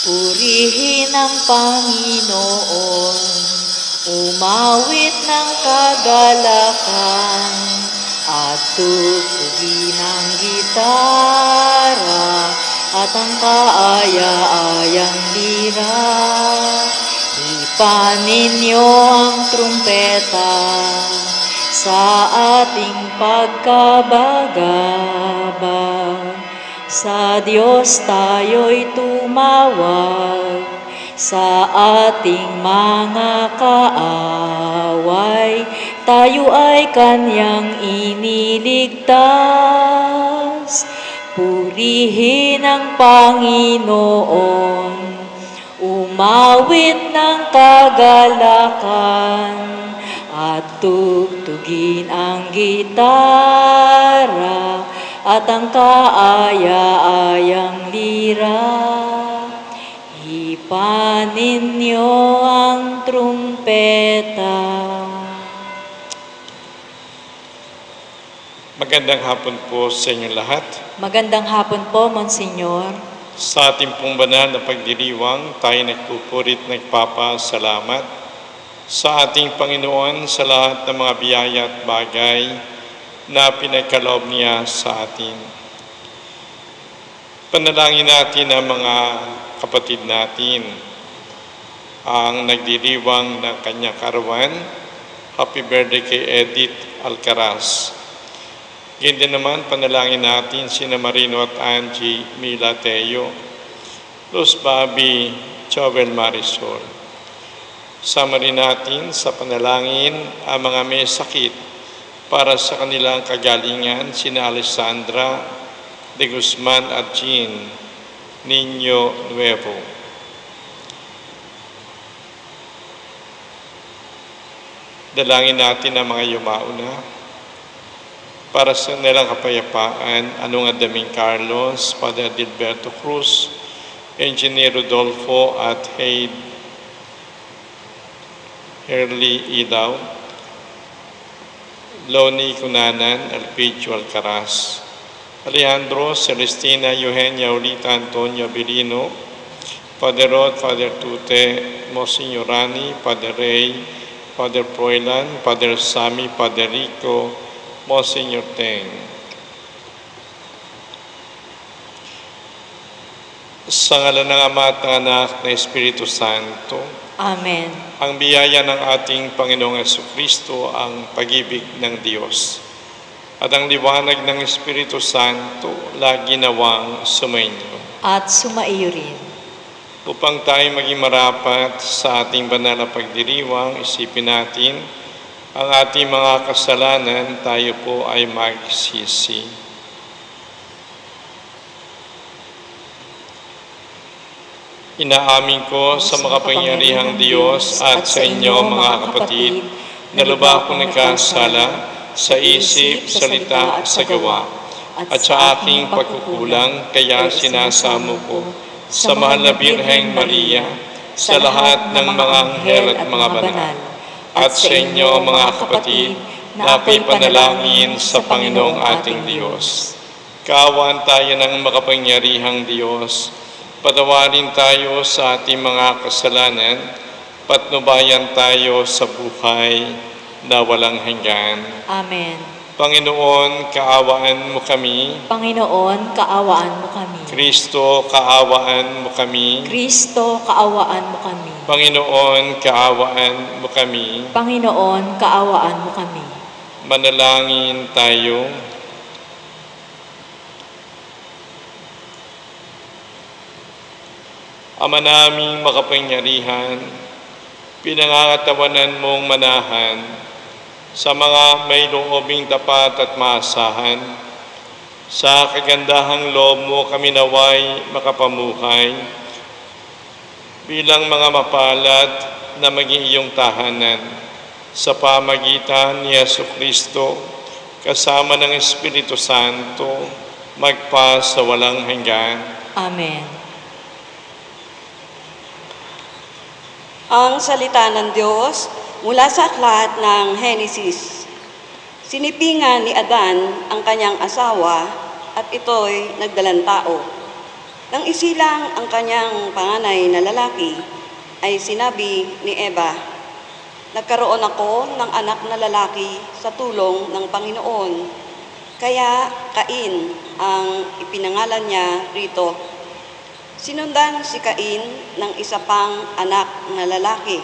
Purihin ang Panginoon, umawit ng kagalakan, at tugtugin ang gitara, at ang kaaya-ayang lira. Ipanin niyo ang trumpeta sa ating pagkabagabag. Sa Diyos tayo'y tumawag, sa ating mga kaaway, tayo ay Kanyang iniligtas. Purihin ang Panginoon, umawit ng kagalakan, at tugtugin ang gitara, at ang kaaya-ayang lira. Ipanin niyo ang trumpeta. Magandang hapon po sa inyong lahat. Magandang hapon po, Monsignor. Sa ating pong banal na pagdiriwang, tayo nagpupurit, nagpapasalamat sa ating Panginoon sa lahat ng mga biyaya at bagay na pinagkaloob niya sa atin. Panalangin natin ang mga kapatid natin ang nagdiriwang ng kanyang karawan. Happy birthday kay Edith Alcaraz. Ganyan din naman, panalangin natin sina Marino at Angie Milateo, Luz Bobby, Jovel Marisol. Sama rin natin sa panalangin ang mga may sakit para sa kanilang kagalingan, sina Alessandra de Guzman at Jean Niño Nuevo. Dalangin natin ang mga yumauna para sa nilang kapayapaan, Anong Adaming Carlos, Father Dilberto Cruz, Engineer Rodolfo at Herly Ilaw, Loni Cunanan, Elpidio Alcaraz, Alejandro, Celestina, Eugenia, Olita, Antonio Abilino, Father Rod, Father Tute, Monsignor Rani, Father Ray, Father Proilan, Father Sami, Father Rico, Monsignor Teng. Sa ngalan ng Ama at ng Anak na Espiritu Santo. Amen. Ang biyaya ng ating Panginoong Jesucristo, ang pag-ibig ng Diyos, at ang liwanag ng Espiritu Santo, lagi nawang sumainyo. At sumaiyo rin. Upang tayo maging marapat sa ating banal na pagdiriwang, isipin natin ang ating mga kasalanan, tayo po ay magsisi. Inaamin ko sa makapangyarihang Diyos at sa inyo mga kapatid, na lubha kong nagkasala sa isip, salita at sa gawa, at sa aking pagkukulang, kaya sinasamo ko sa mahal na Birheng Maria, sa lahat ng mga anghel at mga banal, at sa inyo mga kapatid na ako'y panalangin sa Panginoong ating Diyos. Kaawaan tayo ng makapangyarihang Diyos, patawarin tayo sa ating mga kasalanan, patnubayan tayo sa buhay na walang hanggan. Amen. Panginoon, kaawaan mo kami. Panginoon, kaawaan mo kami. Kristo, kaawaan mo kami. Kristo, kaawaan mo kami. Panginoon, kaawaan mo kami. Panginoon, kaawaan mo kami. Manalangin tayo. Ama naming makapangyarihan, pinangangatawanan mong manahan sa mga may loobing tapat at maasahan. Sa kagandahang loob mo kami naway makapamuhay bilang mga mapalad na maging iyong tahanan sa pamagitan ni Jesucristo kasama ng Espiritu Santo magpa sa walang hanggan. Amen. Ang salita ng Diyos mula sa aklat ng Henesis. Sinipingan ni Adan ang kanyang asawa at ito'y nagdalang tao. Nang isilang ang kanyang panganay na lalaki, ay sinabi ni Eva, "Nagkaroon ako ng anak na lalaki sa tulong ng Panginoon." Kaya Cain ang ipinangalan niya rito. Sinundan si Cain ng isa pang anak na lalaki,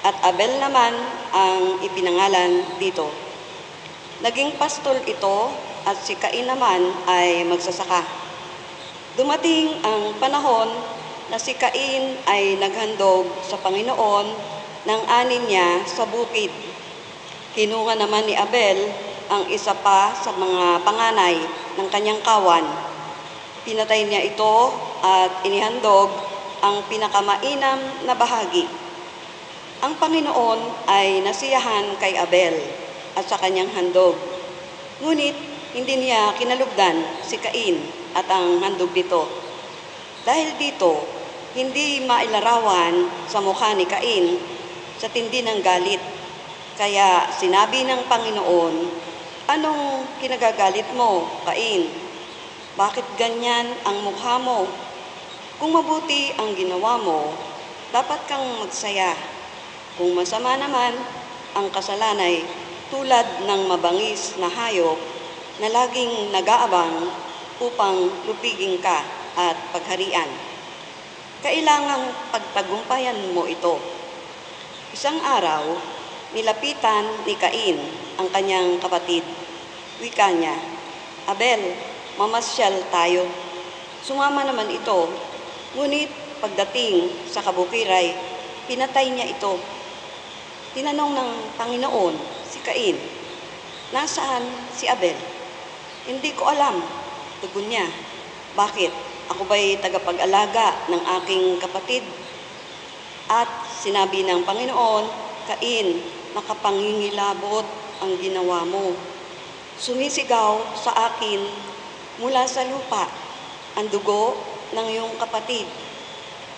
at Abel naman ang ipinangalan dito. Naging pastol ito at si Cain naman ay magsasaka. Dumating ang panahon na si Cain ay naghandog sa Panginoon ng anin niya sa bukid. Kinuha naman ni Abel ang isa pa sa mga panganay ng kanyang kawan. Pinatay niya ito at inihandog ang pinakamainam na bahagi. Ang Panginoon ay nasiyahan kay Abel at sa kanyang handog. Ngunit hindi niya kinalugdan si Cain at ang handog nito. Dahil dito, hindi mailarawan sa mukha ni Cain sa tindi ng galit. Kaya sinabi ng Panginoon, "Anong kinagagalit mo, Cain? Bakit ganyan ang mukha mo? Kung mabuti ang ginawa mo, dapat kang magsaya. Kung masama naman ang kasalanay, tulad ng mabangis na hayop na laging nag-aabang upang lupigin ka at pagharian. Kailangang pagtagumpayan mo ito." Isang araw, nilapitan ni Cain ang kanyang kapatid. Wika niya, "Abel, mamasyal tayo." Sumama naman ito, ngunit pagdating sa kabukiray, pinatay niya ito. Tinanong ng Panginoon si Cain, "Nasaan si Abel?" "Hindi ko alam," tugon niya. "Bakit? Ako ba'y tagapag-alaga ng aking kapatid?" At sinabi ng Panginoon, "Cain, nakapangingilabot ang ginawa mo. Sumisigaw sa akin mula sa lupa ang dugo ng iyong kapatid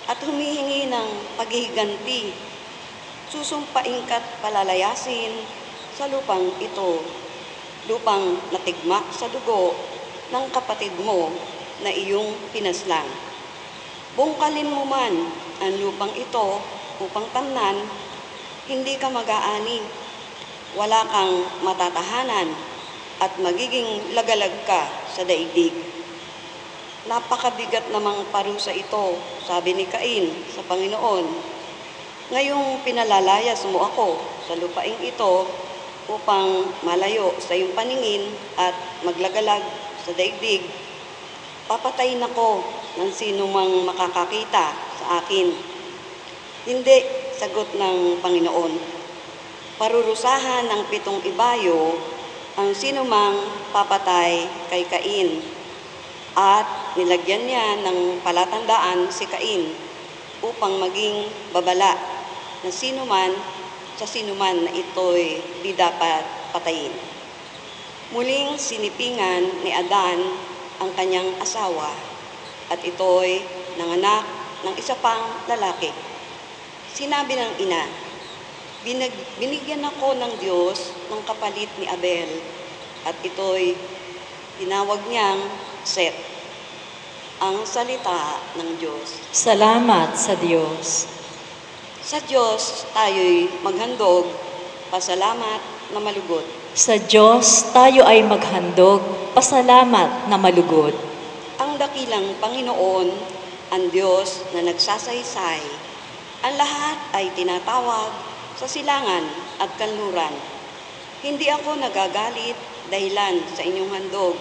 at humihingi ng paghihiganti. Susumpain ka't palalayasin sa lupang ito, lupang natigmak sa dugo ng kapatid mo na iyong pinaslang. Bungkalin mo man ang lupang ito upang tamnan, hindi ka mag-aani, wala kang matatahanan, at magiging lagalag ka sa daigdig." "Napakabigat namang parusa ito," sabi ni Cain sa Panginoon. "Ngayong pinalalayas mo ako sa lupaing ito upang malayo sa iyong paningin at maglagalag sa daigdig, papatayin ako ng sino mang makakakita sa akin." "Hindi," sagot ng Panginoon. "Parurusahan ng 7 ibayo ang sino mang papatay kay Cain." At nilagyan niya ng palatandaan si Cain upang maging babala na sa sino man na ito'y di dapat patayin. Muling sinipingan ni Adan ang kanyang asawa at ito'y nanganak ng isa pang lalaki. Sinabi ng ina, "Binigyan ako ng Diyos ng kapalit ni Abel," at ito'y tinawag niyang Set. Ang salita ng Diyos. Salamat sa Diyos. Sa Diyos tayo'y maghandog, pasalamat na malugod. Sa Diyos tayo ay maghandog, pasalamat na malugod. Ang dakilang Panginoon, ang Diyos na nagsasaysay, ang lahat ay tinatawag sa silangan at kanluran. Hindi ako nagagalit dahilan sa inyong handog,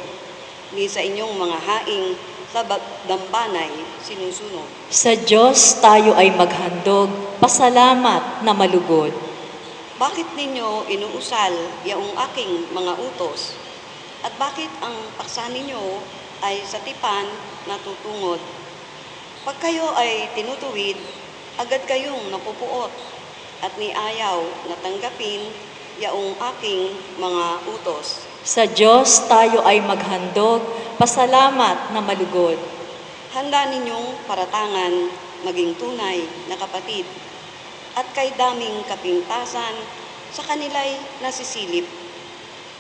ni sa inyong mga haing sa dambanay sinusunog. Sa Diyos tayo ay maghandog, pasalamat na malugod. Bakit ninyo inuusal yaong aking mga utos? At bakit ang paksa ninyo ay sa tipan na tutungod? Pag kayo ay tinutuwid, agad kayong napupuot at niayaw na tanggapin yaong aking mga utos. Sa Diyos tayo ay maghandog, pasalamat na malugod. Handa ninyong paratangan maging tunay na kapatid, at kay daming kapintasan sa kanila'y nasisilip.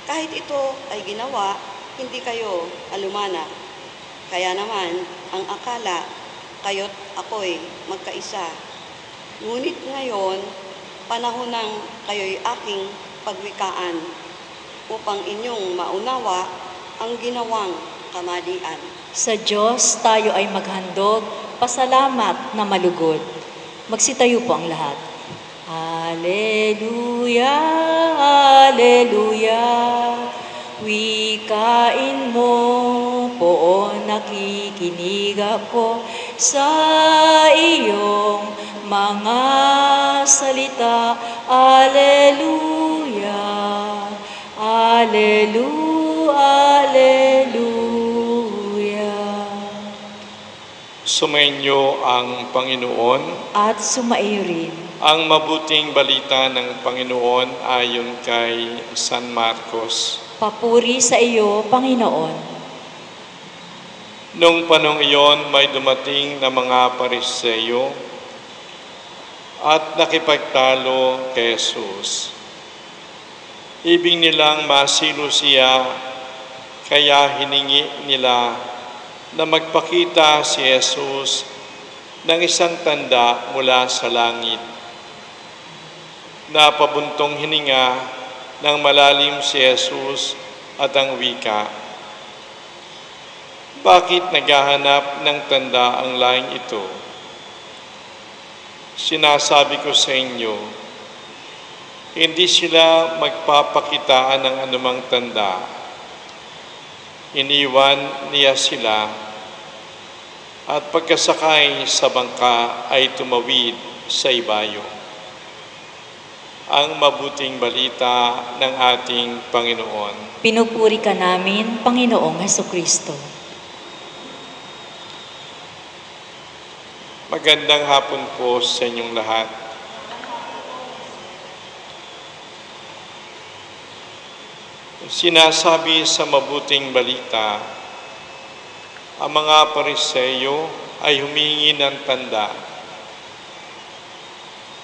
Kahit ito ay ginawa, hindi kayo alumana. Kaya naman, ang akala, kayo't ako'y magkaisa. Ngunit ngayon, panahon ng kayo'y aking pagwikaan upang inyong maunawa ang ginawang kamalian. Sa Diyos tayo ay maghandog, pasalamat na malugod. Magsitayo po ang lahat. Alleluia, Alleluia. Wikain mo, poon nakikinig ako sa iyong mga salita. Alleluia, Alleluia, Alleluia. Sumainyo ang Panginoon. At sumaiyo rin. Ang mabuting balita ng Panginoon ayon kay San Marcos. Papuri sa iyo, Panginoon. Noong panong iyon, may dumating na mga Pariseyo at nakipagtalo kay Jesus. Ibig nilang masilo siya, kaya hiningi nila na magpakita si Jesus ng isang tanda mula sa langit. Napabuntong hininga ng malalim si Jesus at ang wika, bakit naghahanap ng tanda ang laing ito? Sinasabi ko sa inyo, hindi sila magpapakitaan ng anumang tanda. Iniwan niya sila at pagkasakay sa bangka ay tumawid sa ibayo. Ang mabuting balita ng ating Panginoon. Pinupuri ka namin, Panginoong Hesukristo. Magandang hapon po sa inyong lahat. Sinasabi sa mabuting balita, ang mga Pariseyo ay humingi ng tanda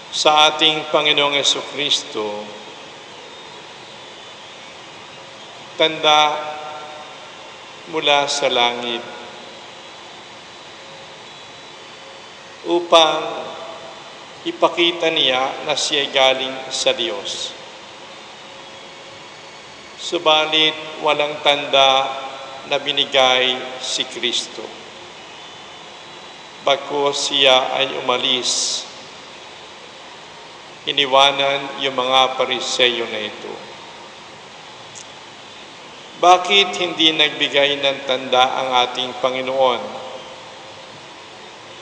sa ating Panginoong Hesukristo, tanda mula sa langit upang ipakita niya na siya galing sa Diyos. Subalit walang tanda na binigay si Kristo. Bagkus siya ay umalis, iniwanan yung mga Pariseyo na ito. Bakit hindi nagbigay ng tanda ang ating Panginoon?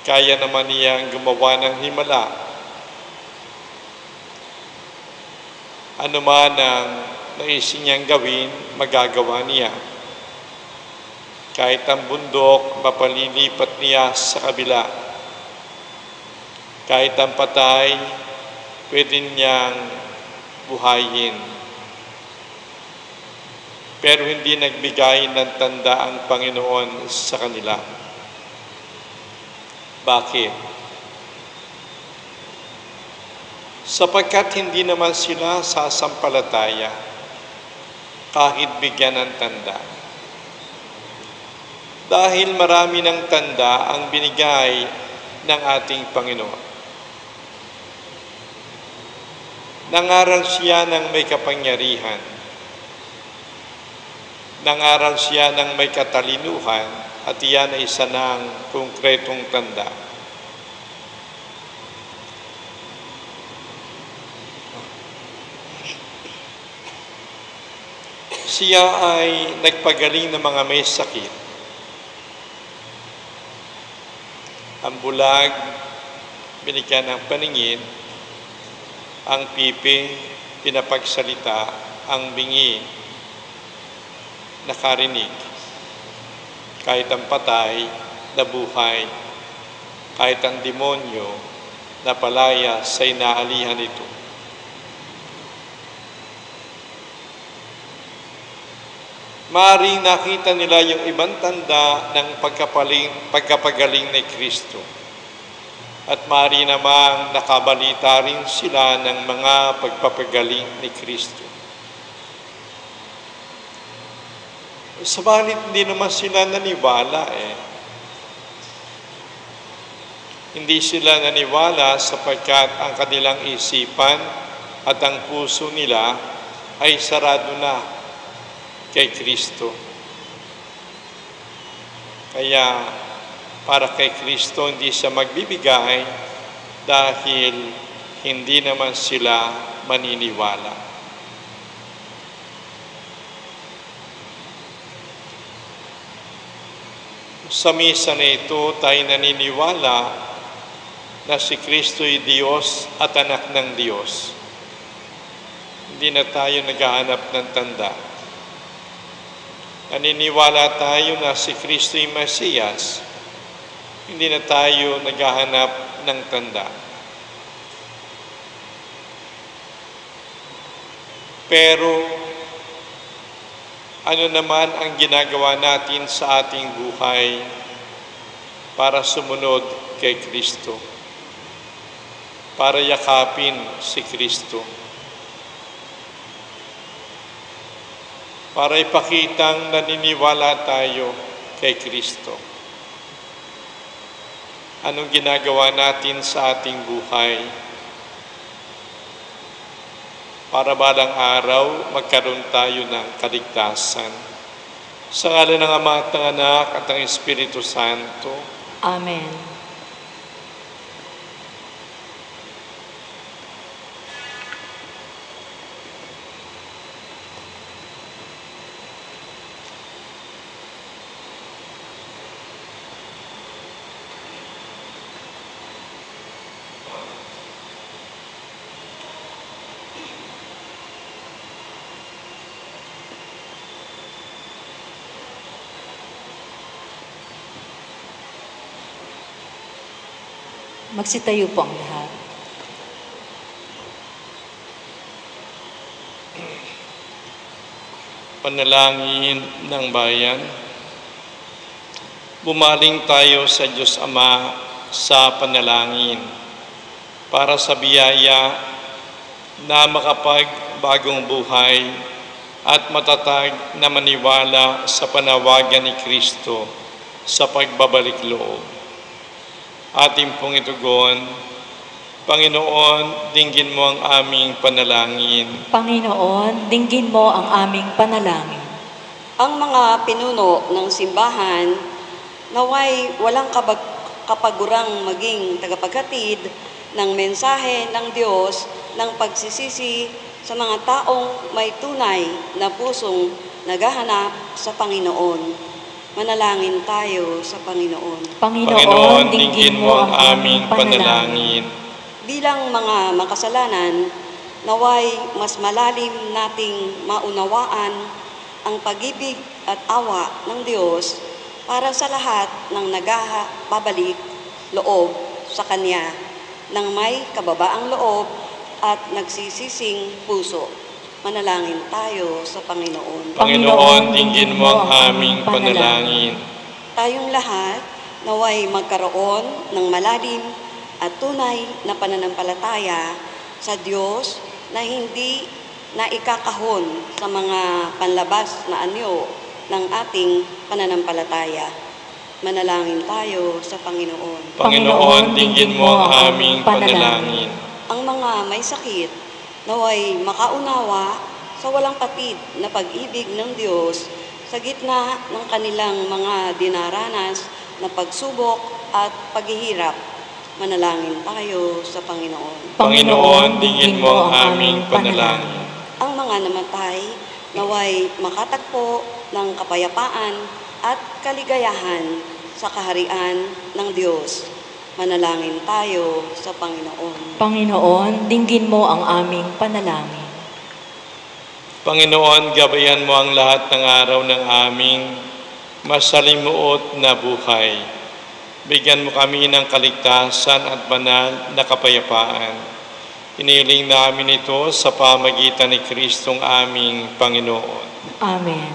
Kaya naman niyang gumawa ng himala. Ano man ang naisip niyang gawin, magagawa niya. Kahit ang bundok, mapalilipat niya sa kabila. Kahit ang patay, pwede niyang buhayin. Pero hindi nagbigay ng tanda ang Panginoon sa kanila. Bakit? Sapagkat hindi naman sila sasampalataya kahit bigyan ng tanda. Dahil marami ng tanda ang binigay ng ating Panginoon. Nangaral siya ng may kapangyarihan. Nangaral siya ng may katalinuhan at iyan ay isa ng konkretong tanda. Siya ay nagpagaling ng mga may sakit. Ang bulag, binigyan ng paningin. Ang pipi, pinapagsalita. Ang bingi, nakarinig. Kahit ang patay, nabuhay. Kahit ang demonyo, napalaya sa inaalihan ito. Maaring nakita nila yung ibang tanda ng pagkapagaling ni Kristo. At maaari namang nakabalita rin sila ng mga pagpapagaling ni Kristo. Subalit hindi naman sila naniwala eh. Hindi sila naniwala sapagkat ang kanilang isipan at ang puso nila ay sarado na kay Kristo. Kaya para kay Kristo hindi siya magbibigay dahil hindi naman sila maniniwala. Sa misa na ito, tayo naniniwala na si Kristo'y Diyos at anak ng Diyos. Hindi na tayo naghahanap ng tanda. Naniniwala tayo na si Kristo'y Mesiyas. Hindi na tayo naghahanap ng tanda. Pero ano naman ang ginagawa natin sa ating buhay para sumunod kay Kristo? Para yakapin si Kristo. Para ipakitang naniniwala tayo kay Kristo. Anong ginagawa natin sa ating buhay? Para balang araw, magkaroon tayo ng kaligtasan. Sa ngalan ng Ama at ng Anak at ng Espiritu Santo. Amen. Magsitayo po ang lahat. Panalangin ng bayan. Bumaling tayo sa Diyos Ama sa panalangin para sa biyaya na makapagbagong buhay at matatag na maniwala sa panawagan ni Kristo sa pagbabalik loob. Ating pong itugon, Panginoon, dinggin mo ang aming panalangin. Panginoon, dinggin mo ang aming panalangin. Ang mga pinuno ng simbahan naway walang kapagurang maging tagapaghatid ng mensahe ng Diyos ng pagsisisi sa mga taong may tunay na pusong naghahanap sa Panginoon. Manalangin tayo sa Panginoon. Panginoon, dinggin mo ang aming panalangin. Bilang mga makasalanan, naway mas malalim nating maunawaan ang pag-ibig at awa ng Diyos para sa lahat ng nagbabalik loob sa Kanya, ng may kababaang loob at nagsisising puso. Manalangin tayo sa Panginoon. Panginoon, dinggin mo ang aming panalangin. Tayong lahat naway magkaroon ng malalim at tunay na pananampalataya sa Diyos na hindi naikakahon sa mga panlabas na anyo ng ating pananampalataya. Manalangin tayo sa Panginoon. Panginoon, dinggin mo ang aming panalangin. Ang mga may sakit naway makaunawa sa walang patid na pag-ibig ng Diyos sa gitna ng kanilang mga dinaranas na pagsubok at paghihirap. Manalangin tayo sa Panginoon. Panginoon, dinggin mo ang aming panalangin. Ang mga namatay naway makatagpo ng kapayapaan at kaligayahan sa kaharian ng Diyos. Manalangin tayo sa Panginoon. Panginoon, dinggin mo ang aming panalangin. Panginoon, gabayan mo ang lahat ng araw ng aming masalimuot na buhay. Bigyan mo kami ng kaligtasan at banal na kapayapaan. Iniling namin ito sa pamagitan ni Kristong aming Panginoon. Amen.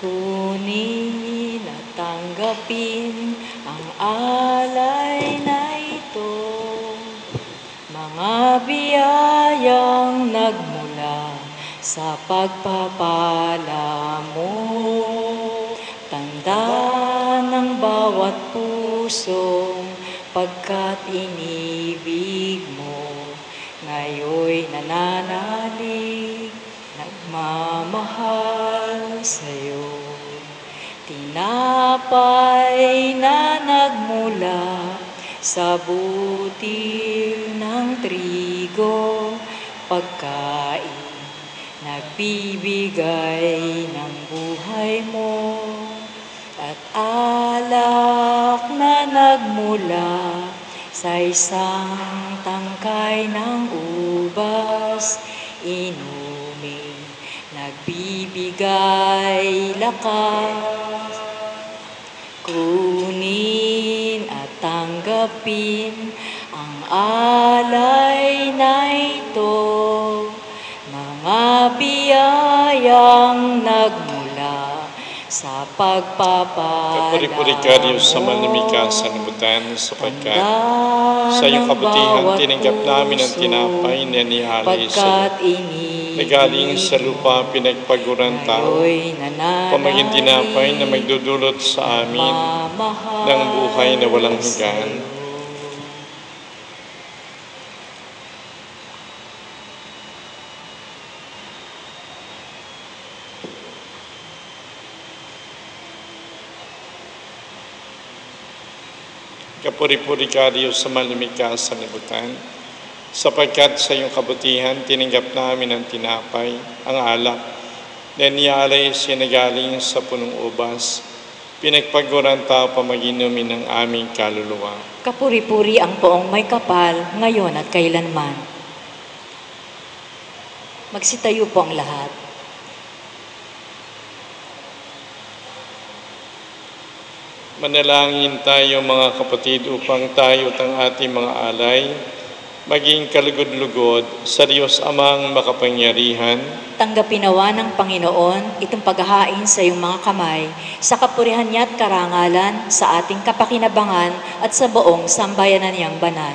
Kunin at tanggapin ang alay na ito, mga biyayang nagmula sa pagpapala mo. Tanda ng bawat pusong pagkat inibig mo, ngayoy nananalig, nagmamahal sa'yo. Tinapay na nagmula sa butil ng trigo, pagkain nagbibigay ng buhay mo, at alak na nagmula sa isang tangkay ng ubas, inumin nagbibigay lakas. Kunin at tanggapin ang alay na ito, mga biyayang nagmula sa pagpapala Kapuri-puri ka Diyos sa manamika sa nabutan, sapagkat sa iyong kabutihan tinanggap namin ang tinapay na inihalay sa iyo. Nagaling sa lupa pinagpaguran tao, pamaging tinapay na magdudulot sa amin ng buhay na walang hanggan. Kapuri-puri ka Diyos sa malamig ka sa libutan, sapagkat sa iyong kabutihan tinanggap namin ang tinapay, ang alak, na niyalay sinagaling sa punong ubas, pinagpaguran tao pamaginumin ng aming kaluluwa. Kapuri-puri ang poong may kapal, ngayon at kailanman. Magsitayo po ang lahat. Manalangin tayo mga kapatid upang tayo at ang ating mga alay maging kalugod-lugod sa Diyos Amang makapangyarihan. Tanggapin nawa ng Panginoon itong paghahain sa iyong mga kamay, sa kapurihan niya at karangalan, sa ating kapakinabangan at sa buong sambayanan niyang banal.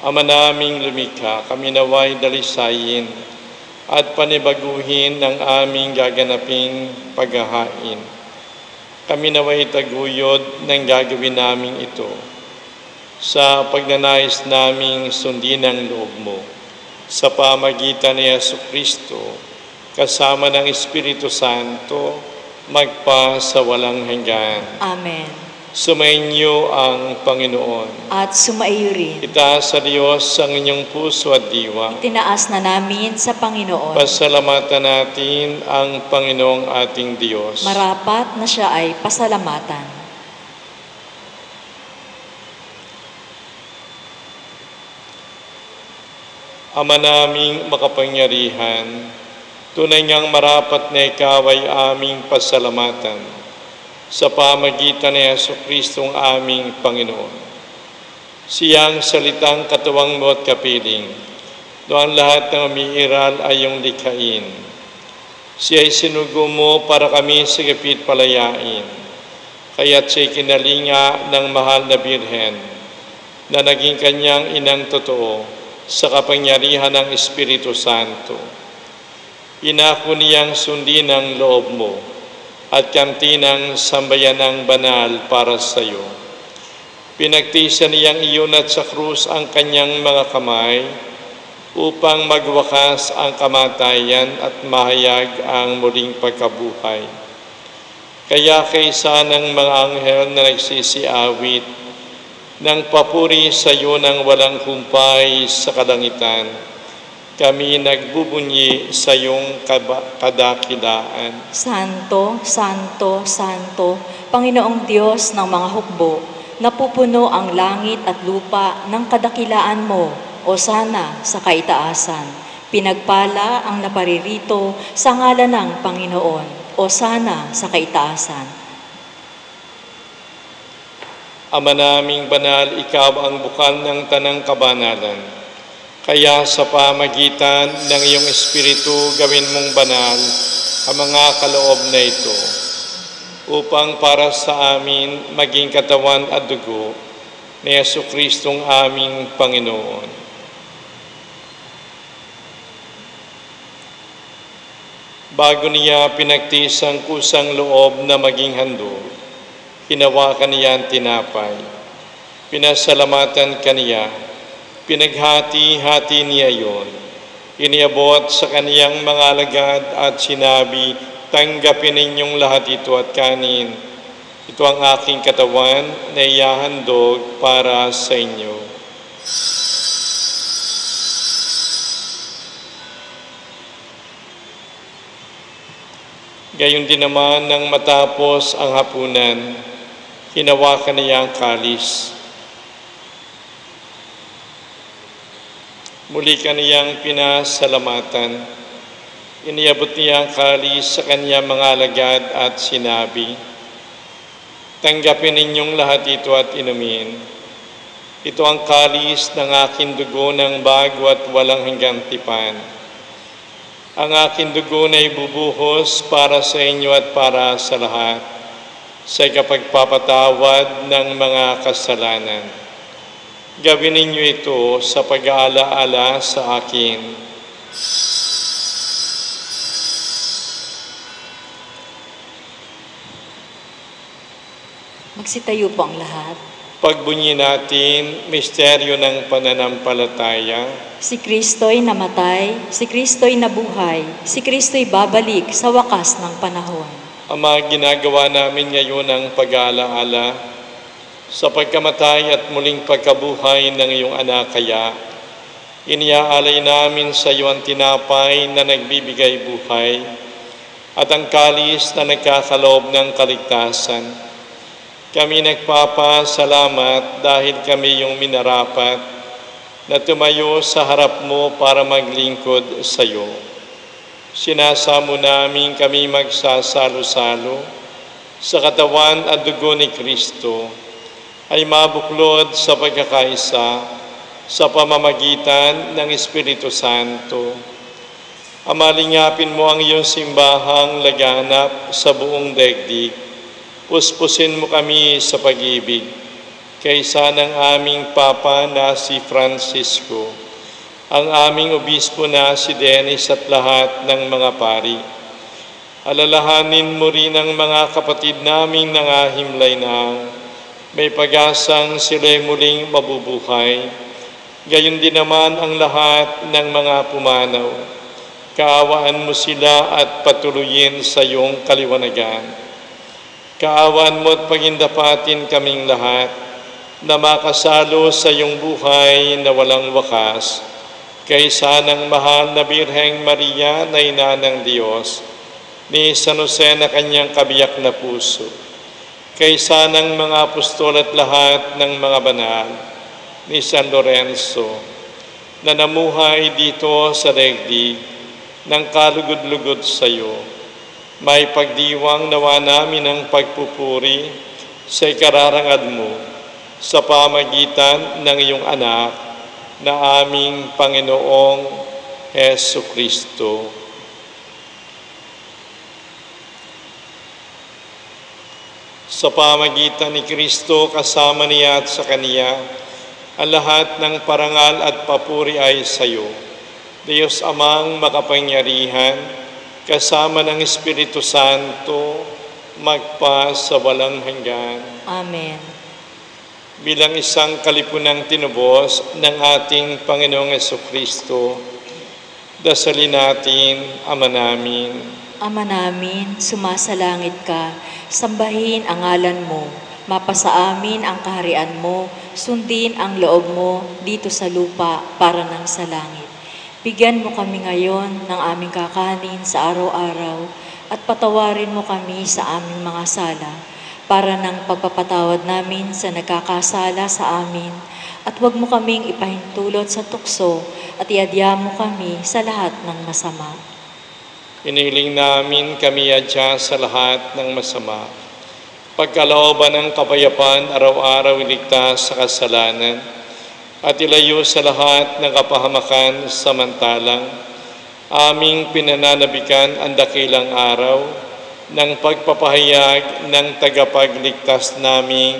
Ama naming lumikha, kami naway dalisayin at panibaguhin ng aming gaganaping paghahain. Kami naway taguyod ng gagawin namin ito sa pagnanais naming sundin ang loob mo sa pamagitan ni Jesucristo kasama ng Espiritu Santo magpa sa walang hanggan. Amen. Sumainyo ang Panginoon. At sumaiyo rin. Itaas sa Diyos ang inyong puso at diwa. Tinaas na namin sa Panginoon. Pasalamatan natin ang Panginoong ating Diyos. Marapat na siya ay pasalamatan. Ama naming makapangyarihan, tunay ngang marapat na ikaw ay aming pasalamatan sa pamagitan ni Jesucristong aming Panginoon. Siyang salitang katuwang mo at kapiling, doon lahat ng umiiral ay iyong likhain. Siya ay sinugo mo para kami sigapit palayain, kaya't siya'y kinalinga ng mahal na Birhen na naging kanyang inang totoo sa kapangyarihan ng Espiritu Santo. Inako niyang sundin ang loob mo at kamtinang sambayanang banal para sa iyo. Pinagtisan niyang iyunat sa krus ang kanyang mga kamay upang magwakas ang kamatayan at mahayag ang muling pagkabuhay. Kaya kaysa ng mga anghel na nagsisiawit nang papuri sa iyo ng walang humpay sa kalangitan, kami nagbubunyi sa iyong kadakilaan. Santo, Santo, Santo, Panginoong Diyos ng mga hukbo, napupuno ang langit at lupa ng kadakilaan mo, o sana sa kaitaasan. Pinagpala ang naparirito sa ngalan ng Panginoon, o sana sa kaitaasan. Ama naming banal, ikaw ang bukal ng tanang kabanalan. Kaya sa pamagitan ng iyong Espiritu, gawin mong banal ang mga kaloob na ito, upang para sa amin maging katawan at dugo ni Jesucristong aming Panginoon. Bago niya pinagtiis ang kusang loob na maging handog, hinawakan niya ang tinapay. Pinasalamatan kaniya, pinaghati-hati niya yon. Iniabot sa kaniyang mga alagad at sinabi, "Tanggapin ninyong lahat ito at kanin. Ito ang aking katawan na ihahandog para sa inyo." Gayon din naman nang matapos ang hapunan, hinawakan niya ang kalis. Muli kaniyang pinasalamatan. Iniabot niya ang kalis sa kanyang mga alagad at sinabi, "Tanggapin ninyong lahat ito at inumin. Ito ang kalis ng aking dugo ng bago at walang hanggang tipan. Ang aking dugo na ibubuhos para sa inyo at para sa lahat, sa ikapagpapatawad ng mga kasalanan. Gawin ninyo ito sa pag-aalaala sa akin." Magsitayo po ang lahat. Pagbunyi natin, misteryo ng pananampalataya. Si Kristo'y namatay, si Kristo'y nabuhay, si Kristo'y babalik sa wakas ng panahon. Ama, ginagawa namin ngayon ang pag-aalaala sa pagkamatay at muling pagkabuhay ng iyong anak kaya. Iniaalay namin sa iyo ang tinapay na nagbibigay buhay at ang kalis na nagkakaloob ng kaligtasan. Kami nagpapasalamat dahil kami yung minarapat na tumayo sa harap mo para maglingkod sa iyo. Sinasamo namin kami magsasalo-salo sa katawan at dugo ni Kristo ay mabuklod sa pagkakaisa sa pamamagitan ng Espiritu Santo. Amalingapin mo ang iyong simbahang laganap sa buong daigdig. Puspusin mo kami sa pag-ibig, kaysa ng aming Papa na si Francisco, ang aming Obispo na si Dennis at lahat ng mga pari. Alalahanin mo rin ang mga kapatid naming nangahimlay na may pag-asang sila'y muling mabubuhay. Gayon din naman ang lahat ng mga pumanaw. Kaawaan mo sila at patuloyin sa iyong kaliwanagan. Kaawaan mo at pagindapatin kaming lahat na makasalo sa iyong buhay na walang wakas, kaysa ng mahal na Birheng Maria na ina ng Diyos, ni San Jose na kanyang kabiyak na puso, kaysa ng mga apostol at lahat ng mga banal, ni San Lorenzo, na namuhay dito sa daigdig ng kalugod-lugod sa iyo. May pagdiwang nawa namin ang pagpupuri sa ikararangad mo sa pamagitan ng iyong anak na aming Panginoong Hesu Kristo. Sa pamagitan ni Kristo, kasama niya at sa Kaniya, ang lahat ng parangal at papuri ay sa iyo, Diyos Amang makapangyarihan, kasama ng Espiritu Santo, magpa sa walang hanggan. Amen. Bilang isang kalipunang tinubos ng ating Panginoong Jesucristo, dasalin natin, Ama namin. Ama namin, sumasalangit ka, sambahin ang ngalan mo, mapasa amin ang kaharian mo, sundin ang loob mo dito sa lupa para nang sa langit. Bigyan mo kami ngayon ng aming kakanin sa araw-araw at patawarin mo kami sa aming mga sala para ng pagpapatawad namin sa nagkakasala sa amin at huwag mo kaming ipahintulot sa tukso at iadya mo kami sa lahat ng masama. Iniling namin kami adya sa lahat ng masama. Pagkalooban ng kapayapaan, araw-araw iligtas sa kasalanan, at ilayo sa lahat ng kapahamakan samantalang aming pinananabikan ang dakilang araw ng pagpapahayag ng tagapagligtas naming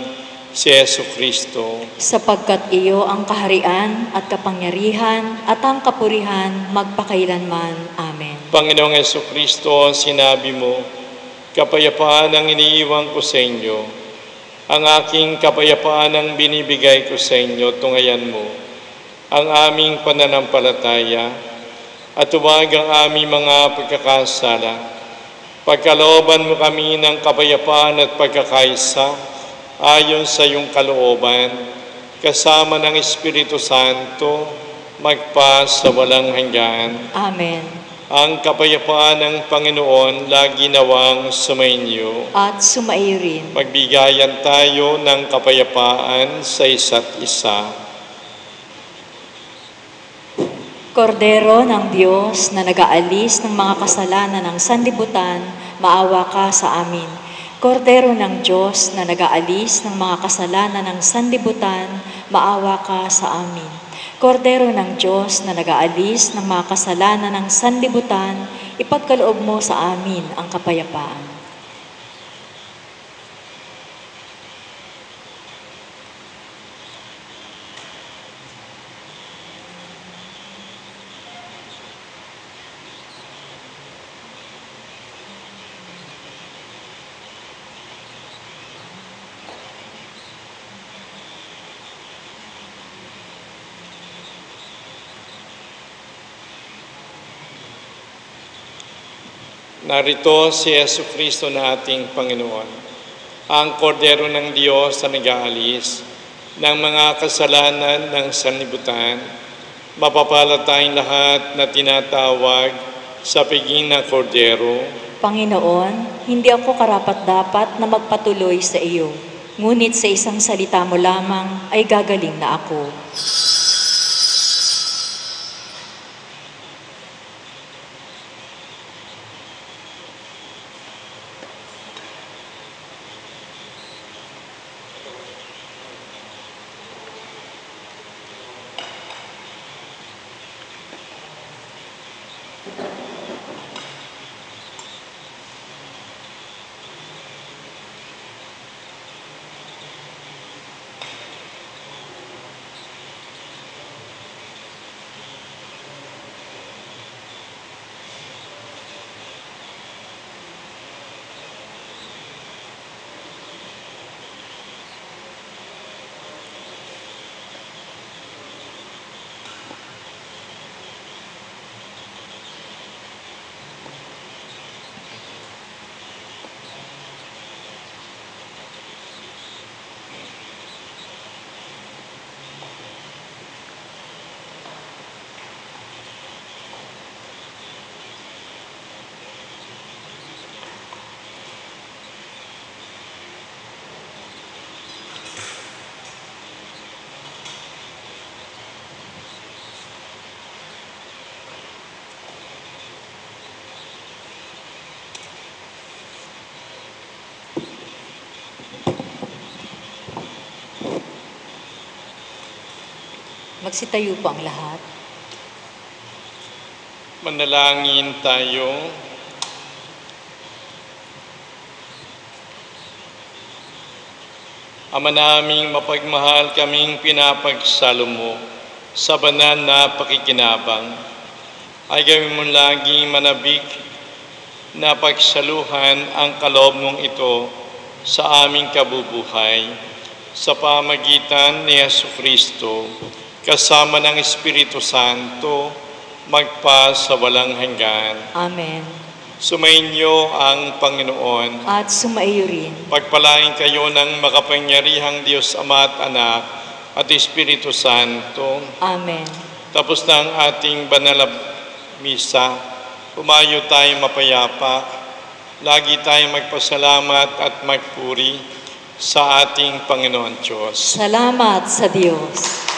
si Yesu Kristo. Sapagkat iyo ang kaharian at kapangyarihan at ang kapurihan magpakailanman. Amen. Panginoong Jesucristo, sinabi mo, kapayapaan ang iniiwan ko sa inyo. Ang aking kapayapaan ang binibigay ko sa inyo, tungayan mo ang aming pananampalataya at huwag ang aming mga pagkakasala. Pagkalooban mo kami ng kapayapaan at pagkakaisa ayon sa iyong kalooban, kasama ng Espiritu Santo, magpa sa walang hanggan. Amen. Ang kapayapaan ng Panginoon lagi nawang sumainyo. At sumaiyo rin. Magbigayan tayo ng kapayapaan sa isa't isa. Kordero ng Diyos na nag-aalis ng mga kasalanan ng sanlibutan, maawa ka sa amin. Kordero ng Diyos na nag-aalis ng mga kasalanan ng sanlibutan, maawa ka sa amin. Kordero ng Diyos na nag-aalis ng mga kasalanan ng sanlibutan, ipagkaloob mo sa amin ang kapayapaan. Narito si Jesucristo na ating Panginoon, ang kordero ng Diyos na nag-aalis ng mga kasalanan ng sanlibutan. Mapapalad tayong lahat na tinatawag sa piging ng kordero. Panginoon, hindi ako karapat-dapat na magpatuloy sa iyo, ngunit sa isang salita mo lamang ay gagaling na ako. Magsitayo po ang lahat. Manalangin tayo. Ama naming mapagmahal, kaming pinapagsalo mo sa banal na pakikinabang. Ay gawin mo laging manabik na pagsaluhan ang kaloob mong ito sa aming kabubuhay sa pamagitan ni Jesucristo, kasama ng Espiritu Santo, magpa sa walang hanggan. Amen. Sumainyo ang Panginoon. At sumaiyo rin. Pagpalain kayo ng makapangyarihang Diyos Ama at Anak at Espiritu Santo. Amen. Tapos na ang ating banal na misa, pumayo tayong mapayapa. Lagi tayong magpasalamat at magpuri sa ating Panginoon Diyos. Salamat sa Diyos.